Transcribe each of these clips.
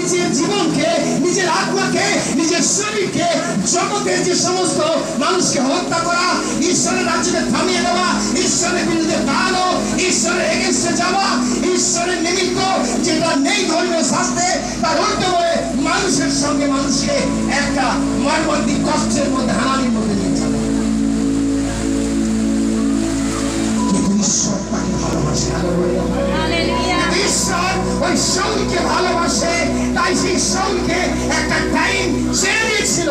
নিজের জীবনকে, নিজের আত্মাকে, নিজের শরীরকে, জগতের যে সমস্ত মানুষকে হত্যা করা, ঈশ্বরের রাজ্যকে থামিয়ে দেওয়া, ঈশ্বরের বিরুদ্ধে দাঁড়ানো, ঈশ্বরের এগেন্সে যাওয়া, ঈশ্বরের নিমিত্ত যেটা নেই ধর্মীয় শাস্ত্রে, তার উল্টো হয়ে মানুষের সঙ্গে মানুষকে একটা মর্মান্তিক কষ্টের মধ্যে, হানানির মধ্যে নিয়ে যাবে। কিন্তু ঈশ্বর তাকে ভালোবাসে। ঈশ্বর ওই শাউলকে ভালোবাসে, তাই সেই শাউলকে একটা টাইম ছেড়ে দিয়েছিল।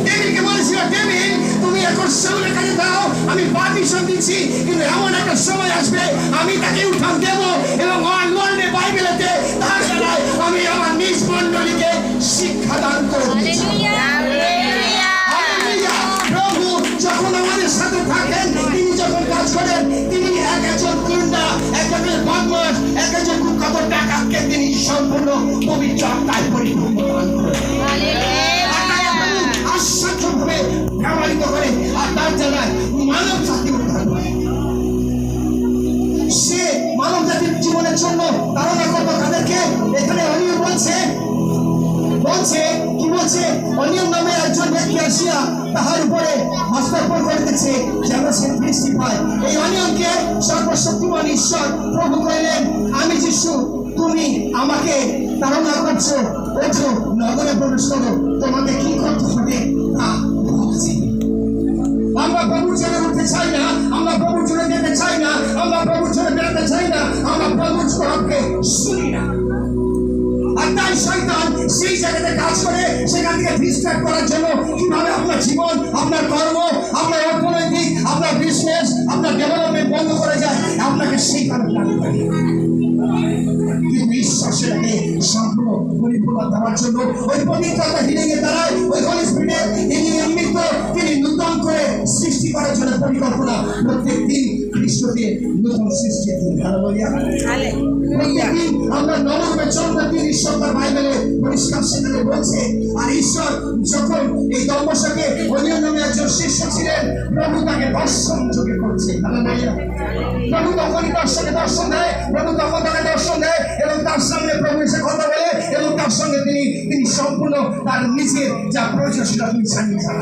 ডেভিডকে বলেছিল, ডেভিড তুমি এখন শাউলের কাছে দাও, আমি পারমিশন দিচ্ছি, কিন্তু এমন একটা সময় আসবে আমি তাকে উঠান দেব এবং লর্ডে বাইবেলেতে তার দ্বারা আমি আমার নিজ মণ্ডলীকে শিক্ষা দান করব। প্রভু যখন আমাদের সাথে থাকেন, তিনি যখন কাজ করেন, তিনি একজন গুন্ডা, একজন বদমাশ, একজন কুখ্যাত ডাকাতকে তিনি সম্পূর্ণ পবিত্র আত্মায় পরিপূর্ণ দান করেন, আশ্চর্যভাবে ব্যবহৃত করে, আর তার জায়গায় মানব জাতি উদ্ধার করে। সে মানব জাতির জীবনের জন্য ধারণা করবো তাদেরকে। এখানে অনিয়ম বলছে কি বলছে, অনিয়ম নামে একজন ব্যক্তি আসিয়া তাহার উপরে হস্তাক্ষর করিতেছে যেন সে দৃষ্টি পায়। এই অনিয়মকে সর্বশক্তিমান ঈশ্বর প্রভু কইলেন, আমি যিশু, তুমি আমাকে তাড়না করছো, ওঠো নগরে প্রবেশ করো, তোমাকে কি করতে হবে তা বলছি। আমরা প্রভুর জন্য উঠতে চাই না, আমরা প্রভুর জন্য যেতে চাই না, আমরা প্রভুর জন্য বেরোতে চাই না, আমরা প্রভুর স্বরকে শুনি না। আর তাই শয়তান সেই জায়গাতে কাজ করে, সেখান থেকে ডিস্ট্রাক্ট করার জন্য কিভাবে আপনার জীবন, আপনার কর্ম, আপনার অর্থনৈতিক, আপনার বিজনেস, আপনার ডেভেলপমেন্ট বন্ধ করে যায়, আপনাকে সেই কারণে লাগবে। কিন্তু ঈশ্বর সেটাকে সম্পূর্ণ পরিপূর্ণ দেওয়ার জন্য ওই পবিত্রতা হিলিংয়ে দাঁড়ায়, ওই হলি স্পিরিটের নিমিত্ত তিনি নূতন করে সৃষ্টি করার জন্য পরিকল্পনা। প্রত্যেক দিন খ্রিস্টকে নতুন সৃষ্টির দিন। হালেলুয়া। প্রত্যেকদিন আমরা নবরূপে চলতে দিন ঈশ্বর তার বাইবেলে পরিষ্কার সেখানে বলছে। আর ঈশ্বর যখন এই দম্বসাকে অনিয় নামে একজন শিষ্য ছিলেন, প্রভু তাকে দর্শন যোগে করছে। হালেলুয়া। প্রভু তখনই দর্শকে দর্শন দেয়, প্রভু তখন তাকে দর্শন দেয় এবং তার সামনে প্রভু এসে কথা বলে এবং তার সঙ্গে তিনি সম্পূর্ণ তার নিজের যা প্রয়োজন সেটা তিনি জানিয়ে যান।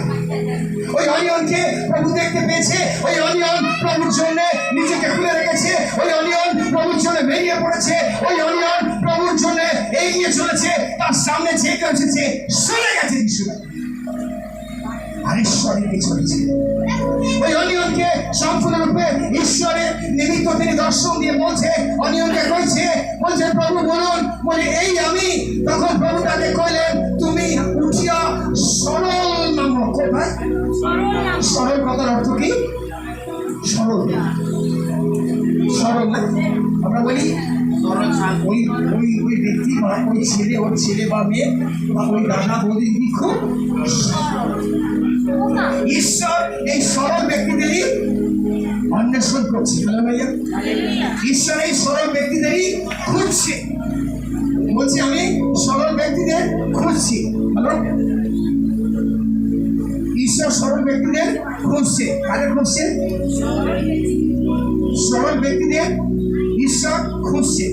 ওই অনিয়নকে প্রভু দেখতে পেয়েছে, ওই অনিয়ন প্রভুর জন্য নিজেকে খুলে রেখেছে, ওই অনিয়ন প্রভুর জন্য বেরিয়ে পড়েছে, ওই অনিয়ন প্রভুর জন্য এগিয়ে চলেছে, তার সামনে যে কেউ এসেছে সরে গেছে যিশু, আর ঈশ্বর এগিয়ে চলেছে। ওই অনিয়নকে সম্পূর্ণরূপে ঈশ্বরের নিমিত্ত তিনি দর্শন দিয়ে বলছে, অনিয়নকে বলছে প্রভু বলুন, বলে এই আমি। তখন প্রভু তাকে কইলেন, তুমি উঠিয়া সরল নামো। কোথায় সরল? কথার অর্থ কি? সরল, সরল না আমরা বলি ওই ব্যক্তি বা ওই ছেলে, ওর ছেলে বা মেয়ে বা ওই দাদা বৌদি খুব ঈশ্বর এই সরল ব্যক্তিদেরই অন্বেষণ করছে। ঈশ্বর এই সরল ব্যক্তিদেরই খুঁজছে, বলছি আমি সরল ব্যক্তিদের খুঁজছি। হ্যালো, ঈশ্বর সরল ব্যক্তিদের খুঁজছে। কারে খুঁজছে? সরল ব্যক্তিদের ঈশ্বর খুঁজছে।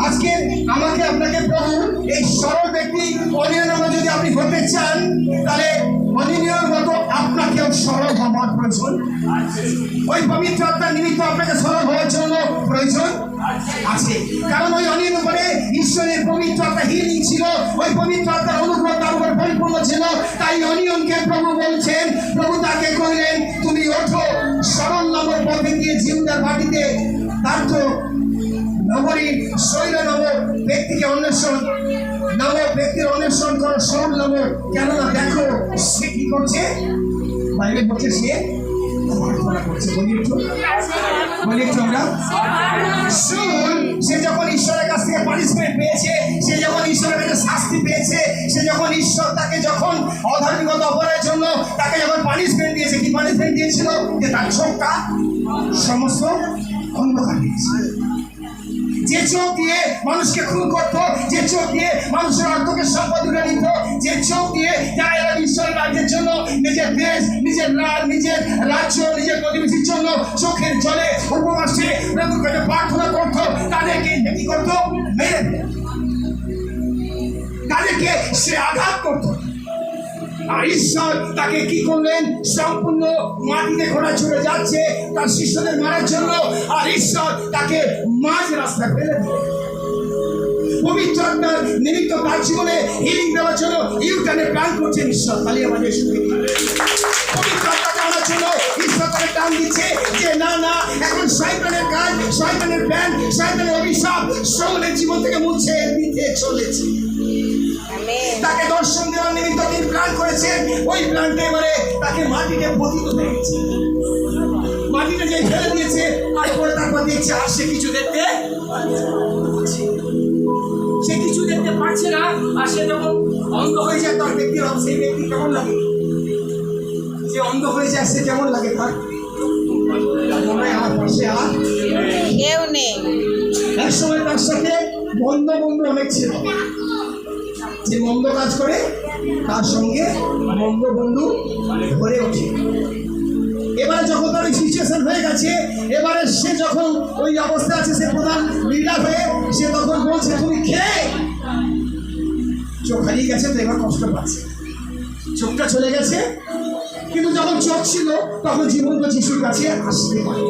আজকে আমাকে আপনাকে প্রভু এই সরল ব্যক্তি অনিয়ন যদি আপনি হতে চান, তাহলে অনিয়নের মতো আপনাকেও সরল হওয়ার প্রয়োজন। ওই পবিত্র আত্মার নিমিত্ত আপনাকে সরল হওয়ার জন্য প্রয়োজন আছে। কারণ ওই অনিয়ন উপরে ঈশ্বরের পবিত্র আত্মা হিলিং ছিল, ওই পবিত্র আত্মার অনুগ্রহ তার উপর পরিপূর্ণ ছিল। তাই অনিয়নকে প্রভু বলছেন, প্রভু তাকে কইলেন, তুমি ওঠো সরল নামক পথে দিয়ে জিহুদার মাটিতে তার্থ নগরীর শৈল নামক ব্যক্তিকে অন্বেষণ, নামক ব্যক্তির অন্বেষণ করো সরল নামক। কেননা দেখো সে কি করছে, বাইবেল বলছে সে প্রার্থনা করছে। বলি একটু আমরা শুন, সে যখন ঈশ্বরের কাছ থেকে পানিশমেন্ট পেয়েছে, সে যখন ঈশ্বরের কাছে শাস্তি পেয়েছে, সে যখন ঈশ্বর তাকে যখন অধার্মিকতা অপরাধের জন্য তাকে যখন পানিশমেন্ট দিয়েছে, কি পানিশমেন্ট দিয়েছিল? যে তার চোখটা সমস্ত অন্ধকার দিয়েছে। যে চোখ দিয়ে মানুষকে খুন করতো, যে চোখ দিয়ে মানুষের অর্থকে সম্পদ উঠে নিত, যে চোখ দিয়ে যারা এরা ঈশ্বরের রাজ্যের জন্য নিজের দেশ, নিজের রাজ্য, নিজের প্রতিবেশীর জন্য চোখের জলে উপবাসে প্রভুর কাছে প্রার্থনা করতো, তাদেরকে কি করতো? মেরে দিত, তাদেরকে সে আঘাত করতো। আর ঈশ্বর তাকে কি করলেন? সম্পূর্ণ মাটিতে ঘোড়া চড়ে যাচ্ছে তার শিষ্যদের মারার জন্য, আর ঈশ্বর তাকে মাঝ রাস্তা ফেলে দিলেন। পবিত্র আত্মার নিমিত্ত তার জীবনে হিলিং দেওয়ার জন্য ইউটার্নে প্ল্যান করছেন ঈশ্বর। তাহলে আমাদের পবিত্র আত্মা জানার জন্য ঈশ্বর তাকে টান দিচ্ছে যে না না, এখন শয়তানের কাজ, শয়তানের প্ল্যান, শয়তানের অভিশাপ সকলের জীবন থেকে মুছে দিতে চলেছে। তাকে দর্শন দেওয়ার নিমিত্ত তিনি প্ল্যান করেছেন। ওই প্ল্যানটা এবারে তাকে মাটিতে পতিত হয়েছে, মাটিতে যে ফেলে দিয়েছে। তারপর দেখছে আর সে কিছু দেখতে পাচ্ছে না। আর সে যখন অন্ধ হয়ে যায় তার ব্যক্তির সেই ব্যক্তি কেমন লাগে? যে অন্ধ হয়ে যায় সে কেমন লাগে? তার মনে হয় আমার পাশে আর কেউ নেই। এক সময় তার সাথে বন্ধু অনেক ছিল, যে মন্দ কাজ করে তার সঙ্গে মন্দ বন্ধু ভরে ওঠে। এবারে যখন তার সিচুয়েশন হয়ে গেছে, এবারে সে যখন ওই অবস্থা আছে, সে প্রধান লিডার হয়ে সে তখন বলছে তুমি খেয়ে চোখ হারিয়ে গেছে, তো এবার কষ্ট পাচ্ছে, চোখটা চলে গেছে। কিন্তু যখন চোখ ছিল তখন জীবন্ত যিশুর কাছে আসতে পারে।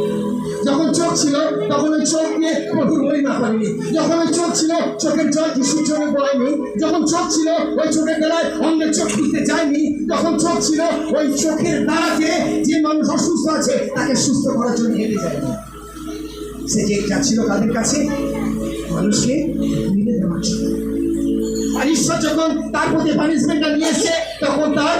যখন চোখ ছিল তখন ওই চোখ নিয়ে প্রভুর মহিমা করেনি। যখন ওই চোখ ছিল চোখের জল যিশুর জন্য পড়ায়নি। যখন চোখ ছিল ওই চোখের দ্বারায় অন্যের চোখ খুলতে যায়নি। যখন চোখ ছিল ওই চোখের দ্বারাতে যে মানুষ অসুস্থ আছে তাকে সুস্থ করার জন্য হেঁটে যায়নি। সে যে যাচ্ছিল তাদের কাছে মানুষকে মিলে দেওয়ার জন্য। আর ঈশ্বর যখন তার প্রতি পানিশমেন্টটা নিয়ে এসে তখন তার